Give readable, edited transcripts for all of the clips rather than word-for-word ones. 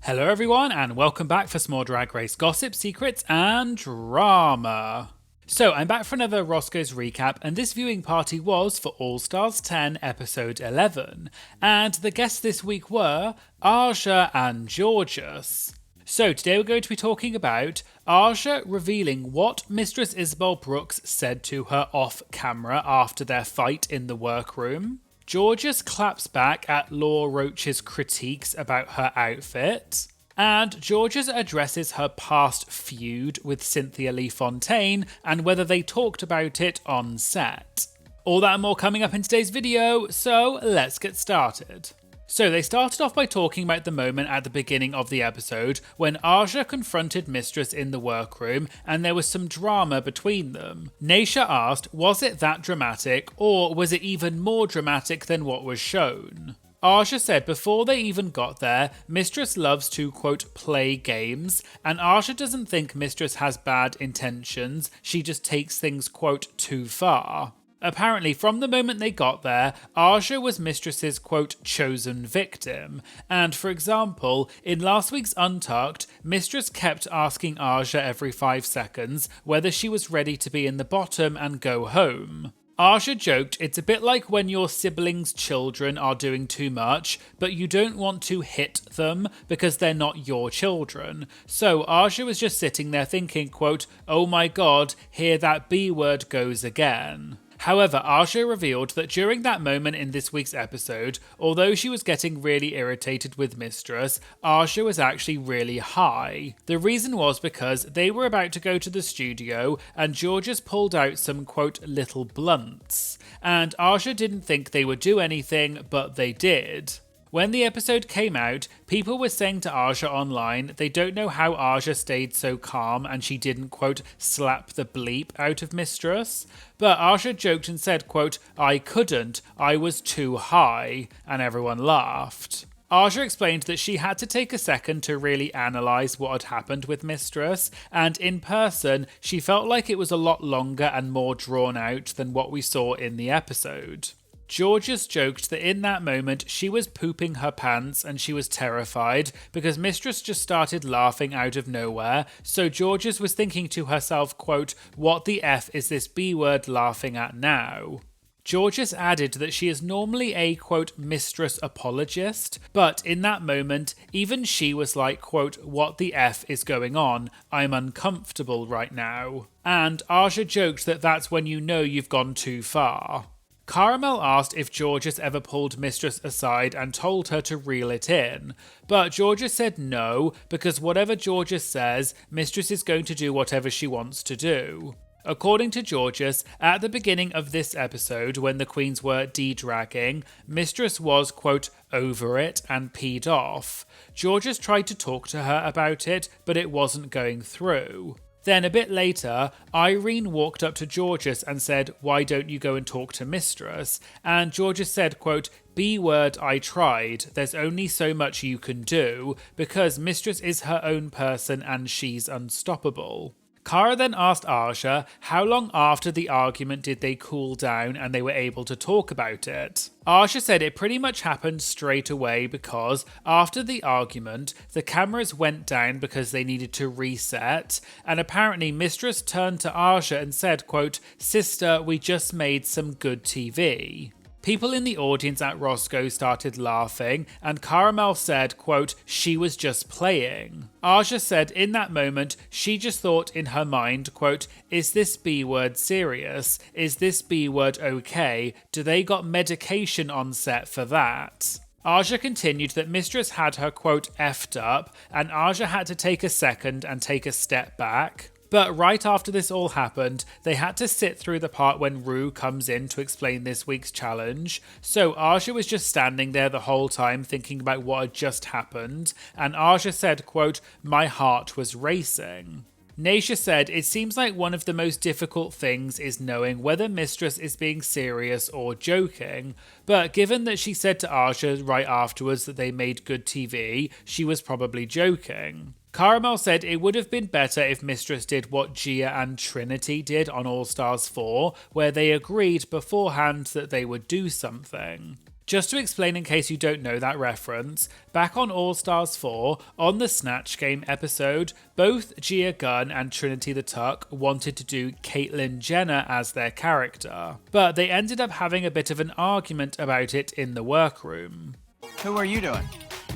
Hello everyone and welcome back for some more Drag Race gossip, secrets and drama. So I'm back for another Roscoe's recap, and this viewing party was for All Stars 10 episode 11, and the guests this week were Aja and Jorgeous. So today we're going to be talking about Aja revealing what Mistress Isabel Brooks said to her off camera after their fight in the workroom. Jorgeous claps back at Law Roach's critiques about her outfit. And Jorgeous addresses her past feud with Cynthia Lee Fontaine and whether they talked about it on set. All that and more coming up in today's video, so let's get started. So they started off by talking about the moment at the beginning of the episode when Aja confronted Mistress in the workroom and there was some drama between them. Naysha asked, was it that dramatic, or was it even more dramatic than what was shown? Aja said before they even got there, Mistress loves to, quote, play games, and Aja doesn't think Mistress has bad intentions, she just takes things, quote, too far. Apparently, from the moment they got there, Aja was Mistress's, quote, chosen victim. And for example, in last week's Untucked, Mistress kept asking Aja every 5 seconds whether she was ready to be in the bottom and go home. Aja joked it's a bit like when your siblings' children are doing too much, but you don't want to hit them because they're not your children. So Aja was just sitting there thinking, quote, oh my god, here that B word goes again. However, Aja revealed that during that moment in this week's episode, although she was getting really irritated with Mistress, Aja was actually really high. The reason was because they were about to go to the studio and Jorgeous pulled out some, quote, little blunts. And Aja didn't think they would do anything, but they did. When the episode came out, people were saying to Aja online they don't know how Aja stayed so calm and she didn't, quote, slap the bleep out of Mistress. But Aja joked and said, quote, I couldn't, I was too high, and everyone laughed. Aja explained that she had to take a second to really analyse what had happened with Mistress, and in person, she felt like it was a lot longer and more drawn out than what we saw in the episode. Jorgeous joked that in that moment she was pooping her pants and she was terrified because Mistress just started laughing out of nowhere, so Jorgeous was thinking to herself, quote, what the F is this B word laughing at now? Jorgeous added that she is normally a, quote, Mistress apologist, but in that moment, even she was like, quote, what the F is going on? I'm uncomfortable right now. And Aja joked that that's when you know you've gone too far. Caramel asked if Jorgeous ever pulled Mistress aside and told her to reel it in, but Jorgeous said no, because whatever Jorgeous says, Mistress is going to do whatever she wants to do. According to Jorgeous, at the beginning of this episode, when the queens were de-dragging, Mistress was, quote, over it and peed off. Jorgeous tried to talk to her about it, but it wasn't going through. Then a bit later, Irene walked up to Jorgeous and said, why don't you go and talk to Mistress? And Jorgeous said, quote, B word I tried, there's only so much you can do, because Mistress is her own person and she's unstoppable. Cara then asked Aja how long after the argument did they cool down and they were able to talk about it. Aja said it pretty much happened straight away because after the argument, the cameras went down because they needed to reset, and apparently Mistress turned to Aja and said, quote, sister, we just made some good TV. People in the audience at Roscoe started laughing, and Caramel said, quote, she was just playing. Aja said in that moment, she just thought in her mind, quote, is this B word serious? Is this B word okay? Do they got medication on set for that? Aja continued that Mistress had her, quote, effed up, and Aja had to take a second and take a step back. But right after this all happened, they had to sit through the part when Ru comes in to explain this week's challenge. So Aja was just standing there the whole time thinking about what had just happened, and Aja said, quote, my heart was racing. Naysha said, it seems like one of the most difficult things is knowing whether Mistress is being serious or joking, but given that she said to Aja right afterwards that they made good TV, she was probably joking. Caramel said it would have been better if Mistress did what Gia and Trinity did on All Stars 4, where they agreed beforehand that they would do something. Just to explain in case you don't know that reference, back on All Stars 4, on the Snatch Game episode, both Gia Gunn and Trinity the Tuck wanted to do Caitlyn Jenner as their character, but they ended up having a bit of an argument about it in the workroom. Who are you doing?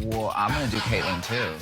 Well, I'm gonna do Caitlyn too.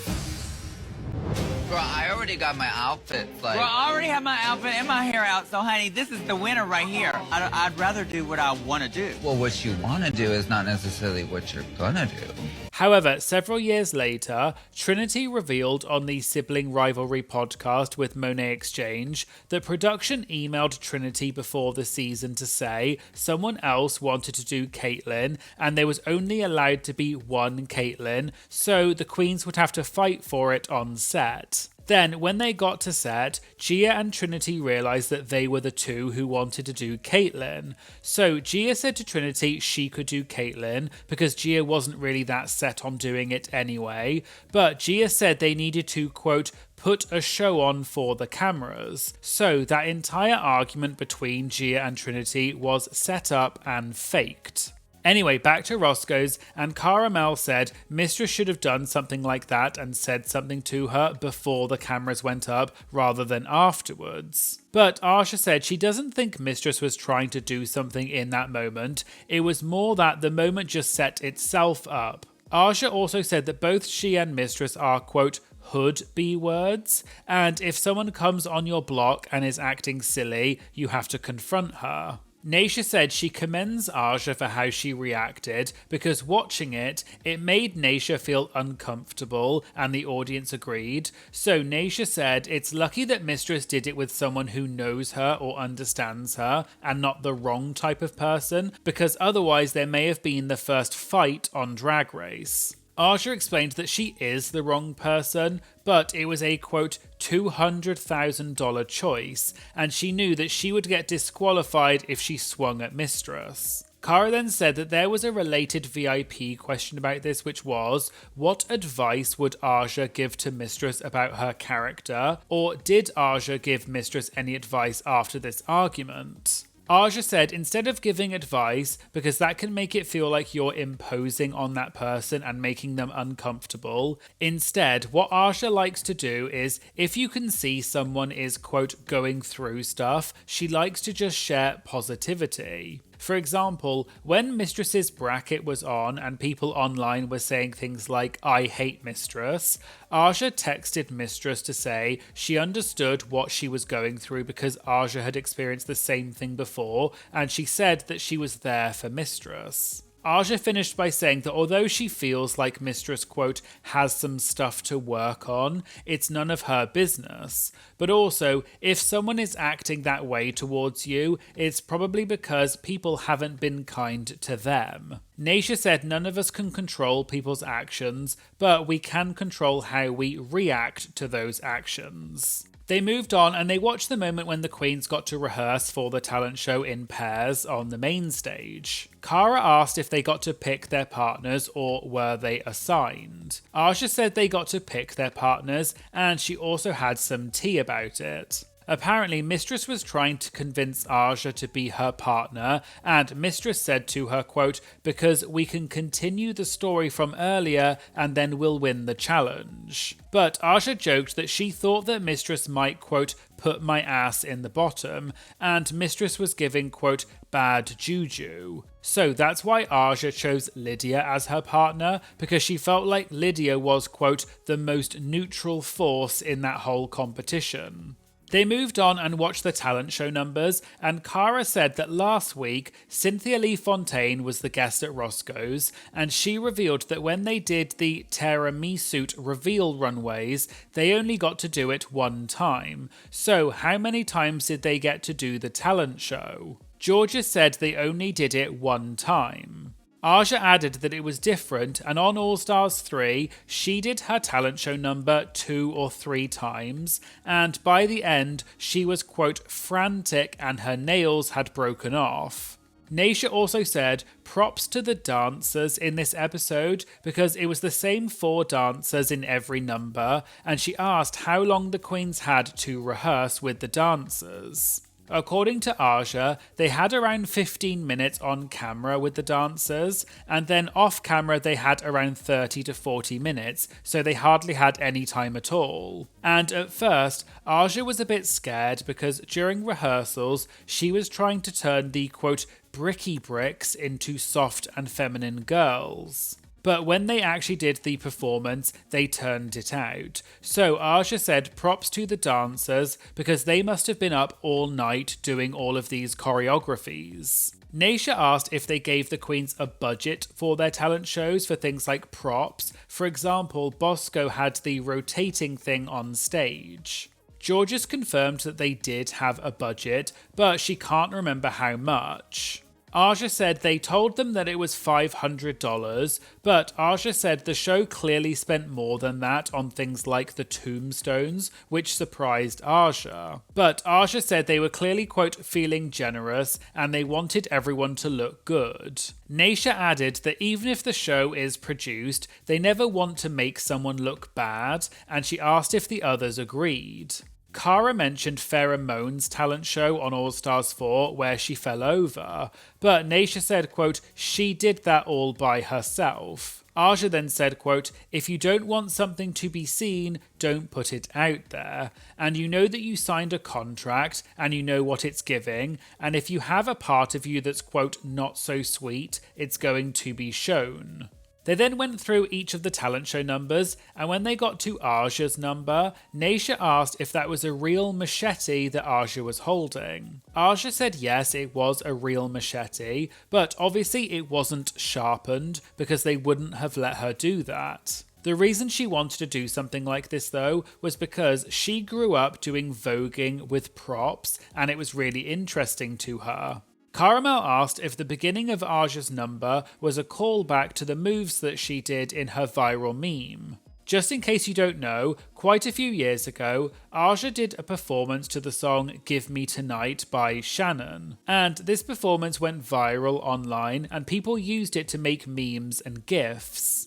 Bro, I already got my outfit. Well, I already have my outfit and my hair out, so honey, this is the winner right here. I'd rather do what I want to do. Well, what you want to do is not necessarily what you're gonna do. However, several years later, Trinity revealed on the Sibling Rivalry podcast with Monet Exchange that production emailed Trinity before the season to say someone else wanted to do Caitlyn and there was only allowed to be one Caitlyn, so the queens would have to fight for it on set. Then, when they got to set, Gia and Trinity realised that they were the two who wanted to do Caitlyn. So Gia said to Trinity she could do Caitlyn because Gia wasn't really that set on doing it anyway, but Gia said they needed to, quote, put a show on for the cameras. So that entire argument between Gia and Trinity was set up and faked. Anyway, back to Roscoe's, and Cara Mel said Mistress should have done something like that and said something to her before the cameras went up rather than afterwards. But Arsha said she doesn't think Mistress was trying to do something in that moment, it was more that the moment just set itself up. Arsha also said that both she and Mistress are, quote, hood B-words, and if someone comes on your block and is acting silly, you have to confront her. Naysha said she commends Aja for how she reacted because watching it made Naysha feel uncomfortable and the audience agreed. So Naysha said it's lucky that Mistress did it with someone who knows her or understands her and not the wrong type of person because otherwise there may have been the first fight on Drag Race. Aja explained that she is the wrong person, but it was a, quote, $200,000 choice, and she knew that she would get disqualified if she swung at Mistress. Cara then said that there was a related VIP question about this, which was, what advice would Aja give to Mistress about her character, or did Aja give Mistress any advice after this argument? Aja said instead of giving advice, because that can make it feel like you're imposing on that person and making them uncomfortable, instead what Aja likes to do is if you can see someone is, quote, going through stuff, she likes to just share positivity. For example, when Mistress's bracket was on and people online were saying things like, I hate Mistress, Aja texted Mistress to say she understood what she was going through because Aja had experienced the same thing before, and she said that she was there for Mistress. Aja finished by saying that although she feels like Mistress, quote, has some stuff to work on, it's none of her business. But also, if someone is acting that way towards you, it's probably because people haven't been kind to them. Naysha said none of us can control people's actions, but we can control how we react to those actions. They moved on and they watched the moment when the queens got to rehearse for the talent show in pairs on the main stage. Cara asked if they got to pick their partners or were they assigned. Aja said they got to pick their partners and she also had some tea about it. Apparently, Mistress was trying to convince Aja to be her partner, and Mistress said to her, quote, because we can continue the story from earlier and then we'll win the challenge. But Aja joked that she thought that Mistress might, quote, put my ass in the bottom, and Mistress was giving, quote, bad juju. So that's why Aja chose Lydia as her partner, because she felt like Lydia was, quote, the most neutral force in that whole competition. They moved on and watched the talent show numbers, and Cara said that last week, Cynthia Lee Fontaine was the guest at Roscoe's, and she revealed that when they did the Tara Me Suit reveal runways, they only got to do it one time. So how many times did they get to do the talent show? Jorgeous said they only did it one time. Aja added that it was different, and on All Stars 3, she did her talent show number 2 or 3 times, and by the end, she was, quote, frantic and her nails had broken off. Naysha also said, props to the dancers in this episode, because it was the same 4 dancers in every number, and she asked how long the queens had to rehearse with the dancers. According to Aja, they had around 15 minutes on camera with the dancers, and then off camera they had around 30 to 40 minutes, so they hardly had any time at all. And at first, Aja was a bit scared because during rehearsals, she was trying to turn the quote, bricky bricks into soft and feminine girls. But when they actually did the performance, they turned it out. So Aja said props to the dancers because they must have been up all night doing all of these choreographies. Naysha asked if they gave the queens a budget for their talent shows for things like props. For example, Roscoe had the rotating thing on stage. Jorgeous confirmed that they did have a budget, but she can't remember how much. Aja said they told them that it was $500, but Aja said the show clearly spent more than that on things like the tombstones, which surprised Aja. But Aja said they were clearly, quote, feeling generous and they wanted everyone to look good. Naysha added that even if the show is produced, they never want to make someone look bad, and she asked if the others agreed. Cara mentioned Pheromone's talent show on All Stars 4 where she fell over, but Naysha said, quote, she did that all by herself. Aja then said, quote, if you don't want something to be seen, don't put it out there. And you know that you signed a contract and you know what it's giving, and if you have a part of you that's, quote, not so sweet, it's going to be shown. They then went through each of the talent show numbers, and when they got to Aja's number, Naysha asked if that was a real machete that Aja was holding. Aja said yes, it was a real machete, but obviously it wasn't sharpened because they wouldn't have let her do that. The reason she wanted to do something like this though was because she grew up doing voguing with props and it was really interesting to her. Caramel asked if the beginning of Aja's number was a callback to the moves that she did in her viral meme. Just in case you don't know, quite a few years ago, Aja did a performance to the song Give Me Tonight by Shannon. And this performance went viral online and people used it to make memes and GIFs.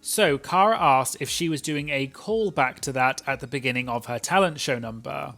So Cara asked if she was doing a callback to that at the beginning of her talent show number.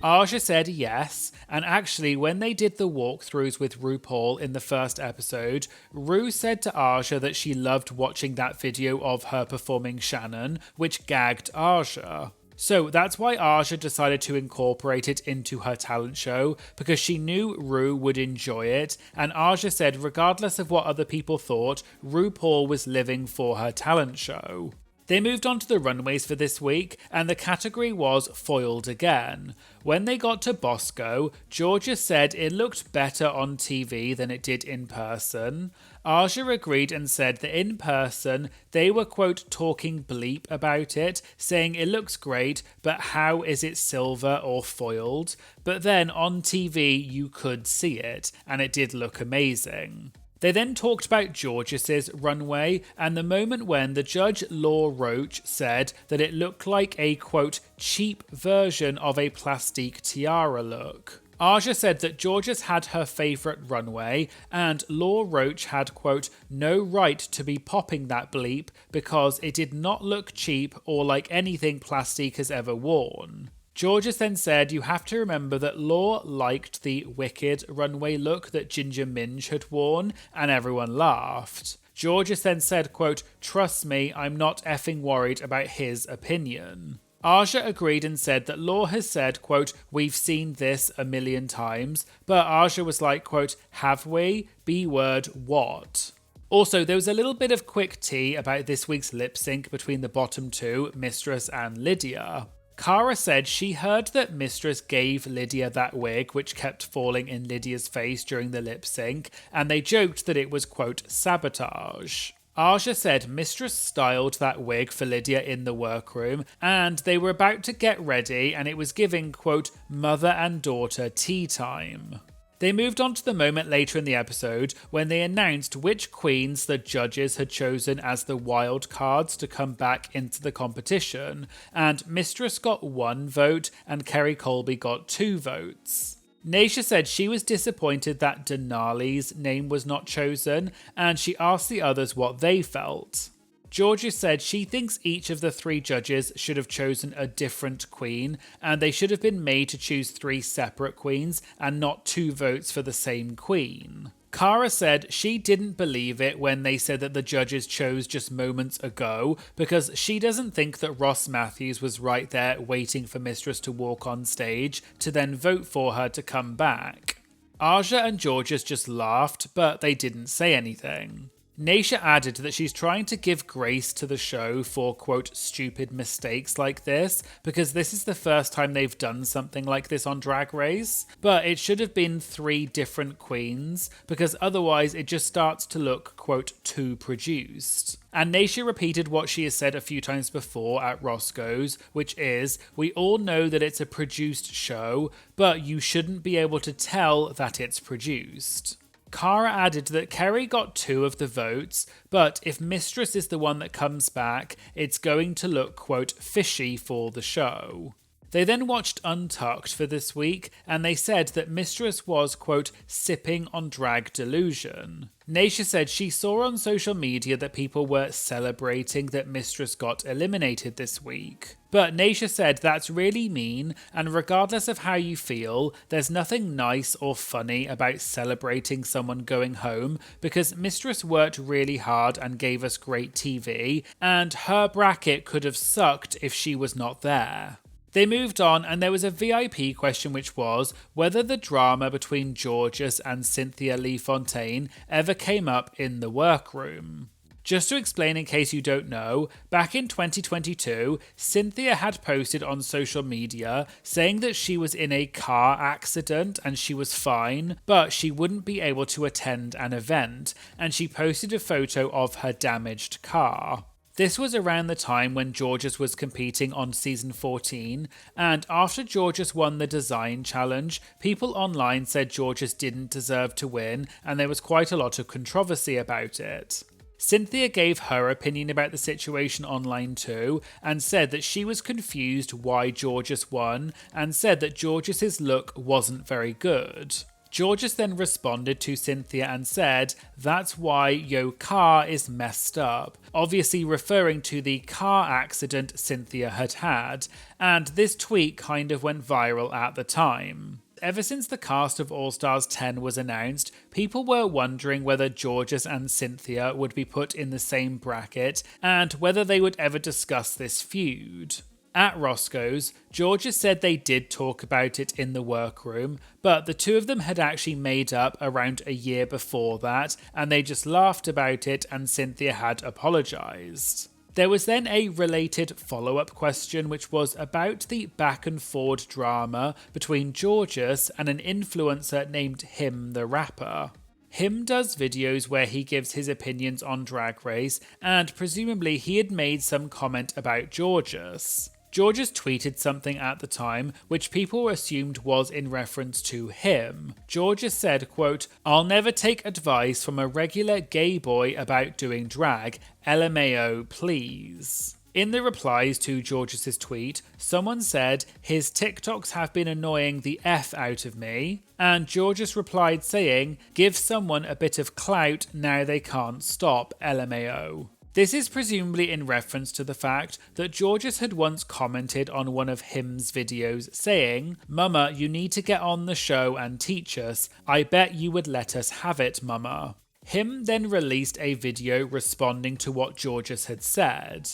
Aja said yes, and actually when they did the walkthroughs with RuPaul in the first episode, Ru said to Aja that she loved watching that video of her performing Shannon, which gagged Aja. So that's why Aja decided to incorporate it into her talent show, because she knew Ru would enjoy it, and Aja said regardless of what other people thought, RuPaul was living for her talent show. They moved on to the runways for this week, and the category was foiled again. When they got to Roscoe, Jorgeous said it looked better on TV than it did in person. Aja agreed and said that in person, they were, quote, talking bleep about it, saying it looks great, but how is it silver or foiled? But then on TV, you could see it, and it did look amazing. They then talked about Jorgeous's runway and the moment when the judge Law Roach said that it looked like a, quote, cheap version of a plastique tiara look. Aja said that Jorgeous had her favourite runway and Law Roach had, quote, no right to be popping that bleep because it did not look cheap or like anything Plastique has ever worn. Jorgeous then said you have to remember that Law liked the Wicked runway look that Ginger Minj had worn, and everyone laughed. Jorgeous then said, quote, trust me, I'm not effing worried about his opinion. Aja agreed and said that Law has said, quote, we've seen this a million times, but Aja was like, quote, have we? B-word, what? Also, there was a little bit of quick tea about this week's lip sync between the bottom two, Mistress and Lydia. Cara said she heard that Mistress gave Lydia that wig which kept falling in Lydia's face during the lip sync, and they joked that it was, quote, sabotage. Aja said Mistress styled that wig for Lydia in the workroom, and they were about to get ready and it was giving, quote, mother and daughter tea time. They moved on to the moment later in the episode when they announced which queens the judges had chosen as the wild cards to come back into the competition, and Mistress got 1 vote and Kerry Colby got 2 votes. Naysha said she was disappointed that Denali's name was not chosen, and she asked the others what they felt. Jorgeous said she thinks each of the 3 judges should have chosen a different queen, and they should have been made to choose 3 separate queens and not 2 votes for the same queen. Cara said she didn't believe it when they said that the judges chose just moments ago, because she doesn't think that Ross Matthews was right there waiting for Mistress to walk on stage to then vote for her to come back. Aja and Jorgeous just laughed, but they didn't say anything. Naysha added that she's trying to give grace to the show for, quote, stupid mistakes like this, because this is the first time they've done something like this on Drag Race, but it should have been 3 different queens, because otherwise it just starts to look, quote, too produced. And Naysha repeated what she has said a few times before at Roscoe's, which is, we all know that it's a produced show, but you shouldn't be able to tell that it's produced. Cara added that Kerry got 2 of the votes, but if Mistress is the one that comes back, it's going to look, quote, fishy for the show. They then watched Untucked for this week, and they said that Mistress was, quote, sipping on drag delusion. Naysha said she saw on social media that people were celebrating that Mistress got eliminated this week. But Naysha said that's really mean, and regardless of how you feel, there's nothing nice or funny about celebrating someone going home, because Mistress worked really hard and gave us great TV, and her bracket could have sucked if she was not there. They moved on, and there was a VIP question, which was whether the drama between Jorgeous and Cynthia Lee Fontaine ever came up in the workroom. Just to explain in case you don't know, back in 2022, Cynthia had posted on social media saying that she was in a car accident and she was fine, but she wouldn't be able to attend an event, and she posted a photo of her damaged car. This was around the time when Jorgeous was competing on season 14, and after Jorgeous won the design challenge, people online said Jorgeous didn't deserve to win, and there was quite a lot of controversy about it. Cynthia gave her opinion about the situation online too, and said that she was confused why Jorgeous won, and said that Jorgeous' look wasn't very good. Jorgeous then responded to Cynthia and said, "That's why yo car is messed up," obviously referring to the car accident Cynthia had had, and this tweet kind of went viral at the time. Ever since the cast of All Stars 10 was announced, people were wondering whether Jorgeous and Cynthia would be put in the same bracket, and whether they would ever discuss this feud. At Roscoe's, Jorgeous said they did talk about it in the workroom, but the 2 of them had actually made up around a year before that, and they just laughed about it, and Cynthia had apologised. There was then a related follow-up question, which was about the back and forward drama between Jorgeous and an influencer named Him the Rapper. Him does videos where he gives his opinions on Drag Race, and presumably he had made some comment about Jorgeous. Jorgeous tweeted something at the time, which people assumed was in reference to him. Jorgeous said, quote, "I'll never take advice from a regular gay boy about doing drag. LMAO, please." In the replies to Jorgeous' tweet, someone said, "His TikToks have been annoying the F out of me," and Jorgeous replied saying, "Give someone a bit of clout, now they can't stop, LMAO." This is presumably in reference to the fact that Jorgeous had once commented on one of Him's videos saying, "Mama, you need to get on the show and teach us. I bet you would let us have it, Mama." Him then released a video responding to what Jorgeous had said.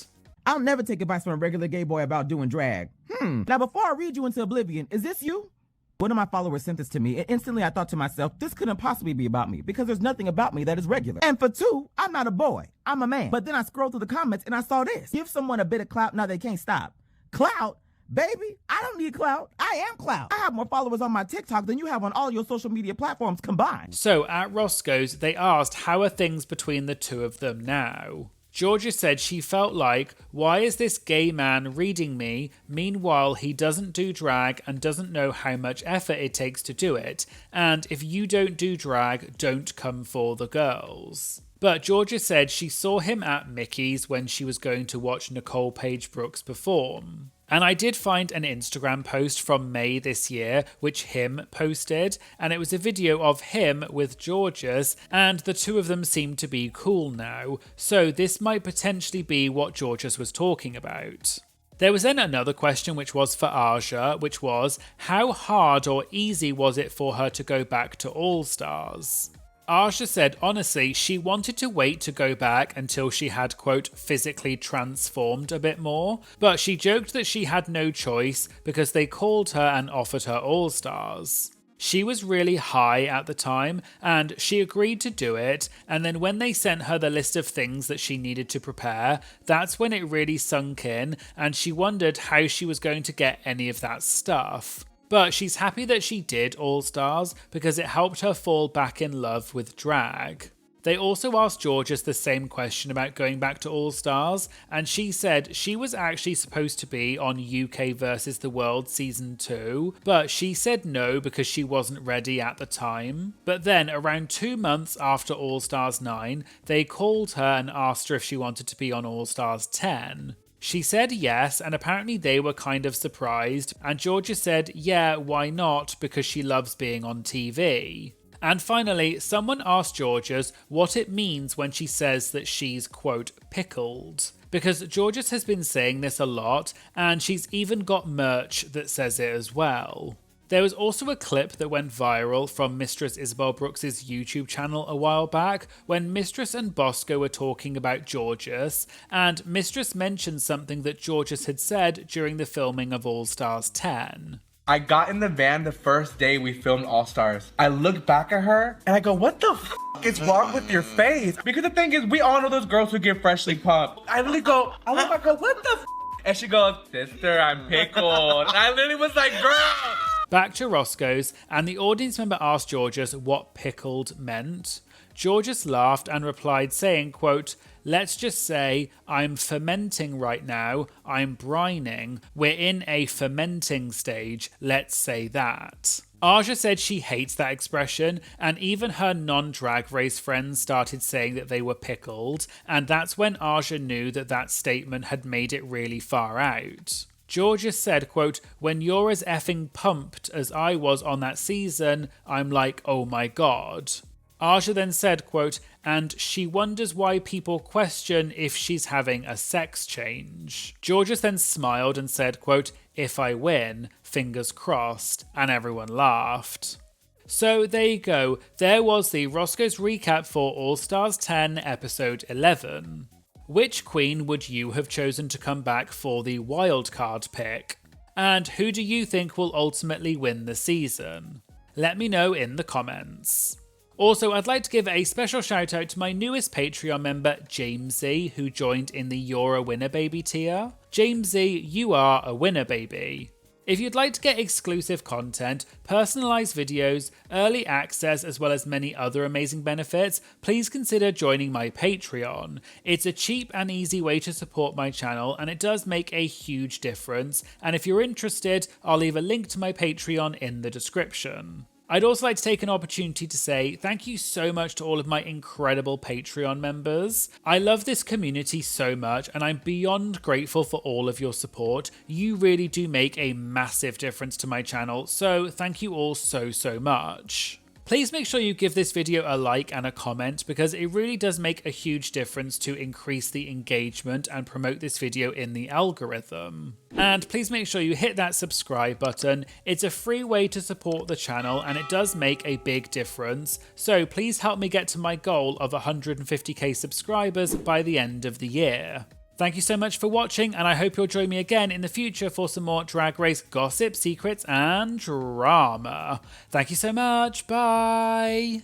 "I'll never take advice from a regular gay boy about doing drag. Now before I read you into oblivion, is this you?" One of my followers sent this to me, and instantly I thought to myself, this couldn't possibly be about me, because there's nothing about me that is regular. And for 2, I'm not a boy, I'm a man. But then I scrolled through the comments and I saw this. "Give someone a bit of clout, now they can't stop." Clout? Baby, I don't need clout. I am clout. I have more followers on my TikTok than you have on all your social media platforms combined. So at Roscoe's, they asked how are things between the 2 of them now. Jorgeous said she felt like, why is this gay man reading me? Meanwhile, he doesn't do drag and doesn't know how much effort it takes to do it. And if you don't do drag, don't come for the girls. But Jorgeous said she saw him at Mickey's when she was going to watch Nicole Page Brooks perform. And I did find an Instagram post from May this year, which him posted, and it was a video of him with Jorgeous, and the two of them seem to be cool now, so this might potentially be what Jorgeous was talking about. There was then another question which was for Aja, which was, how hard or easy was it for her to go back to All Stars? Aja said honestly she wanted to wait to go back until she had, quote, physically transformed a bit more, but she joked that she had no choice because they called her and offered her All Stars. She was really high at the time and she agreed to do it, and then when they sent her the list of things that she needed to prepare, that's when it really sunk in and she wondered how she was going to get any of that stuff. But she's happy that she did All Stars because it helped her fall back in love with drag. They also asked Jorgeous the same question about going back to All Stars, and she said she was actually supposed to be on UK vs the World Season 2, but she said no because she wasn't ready at the time. But then, around 2 months after All Stars 9, they called her and asked her if she wanted to be on All Stars 10. She said yes, and apparently they were kind of surprised, and Jorgeous said yeah, why not, because she loves being on TV. And finally, someone asked Jorgeous what it means when she says that she's, quote, pickled. Because Jorgeous has been saying this a lot, and she's even got merch that says it as well. There was also a clip that went viral from Mistress Isabel Brooks's YouTube channel a while back when Mistress and Roscoe were talking about Jorgeous, and Mistress mentioned something that Jorgeous had said during the filming of All Stars 10. I got in the van the first day we filmed All Stars. I looked back at her and I go, what the f is wrong with your face? Because the thing is, we all know those girls who get freshly pumped. I literally go, I go, what the f? And she goes, sister, I'm pickled. And I literally was like, girl. Back to Roscoe's, and the audience member asked Jorgeous what pickled meant. Jorgeous laughed and replied saying, quote, let's just say I'm fermenting right now, I'm brining, we're in a fermenting stage, let's say that. Aja said she hates that expression, and even her non-drag race friends started saying that they were pickled, and that's when Aja knew that that statement had made it really far out. Jorgeous said, quote, when you're as effing pumped as I was on that season, I'm like, oh my god. Aja then said, quote, and she wonders why people question if she's having a sex change. Jorgeous then smiled and said, quote, if I win, fingers crossed, and everyone laughed. So there you go, there was the Roscoe's recap for All Stars 10 episode 11. Which queen would you have chosen to come back for the wildcard pick? And who do you think will ultimately win the season? Let me know in the comments. Also, I'd like to give a special shout out to my newest Patreon member, Jamesy, who joined in the You're a Winner Baby tier. Jamesy, you are a winner baby. If you'd like to get exclusive content, personalised videos, early access, as well as many other amazing benefits, please consider joining my Patreon. It's a cheap and easy way to support my channel, and it does make a huge difference. And if you're interested, I'll leave a link to my Patreon in the description. I'd also like to take an opportunity to say thank you so much to all of my incredible Patreon members. I love this community so much and I'm beyond grateful for all of your support. You really do make a massive difference to my channel, so thank you all so much. Please make sure you give this video a like and a comment because it really does make a huge difference to increase the engagement and promote this video in the algorithm. And please make sure you hit that subscribe button. It's a free way to support the channel and it does make a big difference. So please help me get to my goal of 150k subscribers by the end of the year. Thank you so much for watching, and I hope you'll join me again in the future for some more Drag Race gossip, secrets, and drama. Thank you so much. Bye.